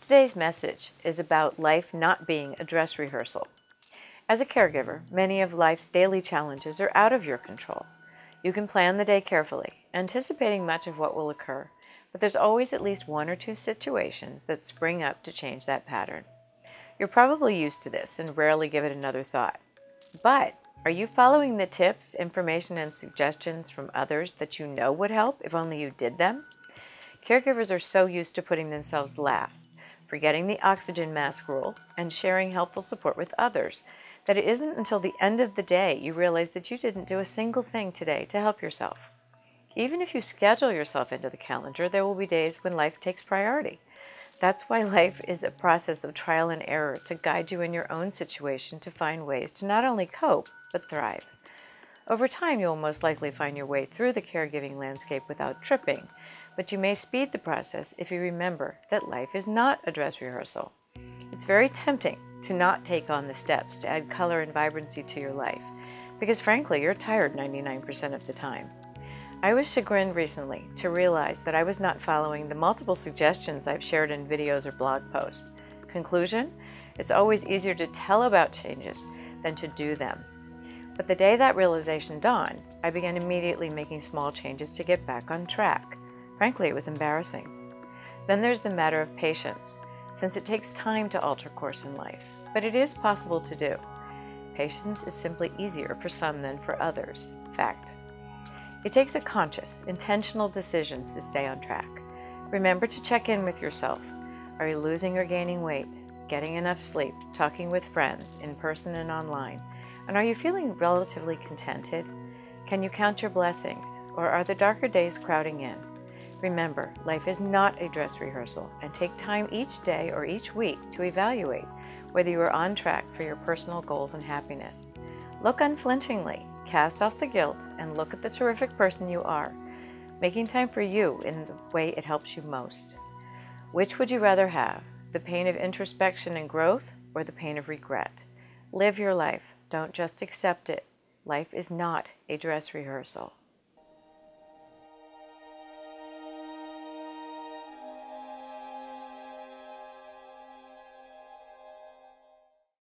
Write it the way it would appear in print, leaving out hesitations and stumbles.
Today's message is about life not being a dress rehearsal. As a caregiver, many of life's daily challenges are out of your control. You can plan the day carefully, anticipating much of what will occur, but there's always at least one or two situations that spring up to change that pattern. You're probably used to this and rarely give it another thought. But are you following the tips, information, and suggestions from others that you know would help if only you did them? Caregivers are so used to putting themselves last, forgetting the oxygen mask rule, and sharing helpful support with others, that it isn't until the end of the day you realize that you didn't do a single thing today to help yourself. Even if you schedule yourself into the calendar, there will be days when life takes priority. That's why life is a process of trial and error to guide you in your own situation to find ways to not only cope, but thrive. Over time, you'll most likely find your way through the caregiving landscape without tripping, but you may speed the process if you remember that life is not a dress rehearsal. It's very tempting to not take on the steps to add color and vibrancy to your life, because frankly, you're tired 99% of the time. I was chagrined recently to realize that I was not following the multiple suggestions I've shared in videos or blog posts. Conclusion? It's always easier to tell about changes than to do them. But the day that realization dawned, I began immediately making small changes to get back on track. Frankly, it was embarrassing. Then there's the matter of patience, since it takes time to alter course in life, but it is possible to do. Patience is simply easier for some than for others. Fact. It takes a conscious, intentional decisions to stay on track. Remember to check in with yourself. Are you losing or gaining weight? Getting enough sleep? Talking with friends, in person and online? And are you feeling relatively contented? Can you count your blessings, or are the darker days crowding in? Remember, life is not a dress rehearsal, and take time each day or each week to evaluate whether you are on track for your personal goals and happiness. Look unflinchingly, cast off the guilt, and look at the terrific person you are, making time for you in the way it helps you most. Which would you rather have, the pain of introspection and growth, or the pain of regret? Live your life, don't just accept it. Life is not a dress rehearsal.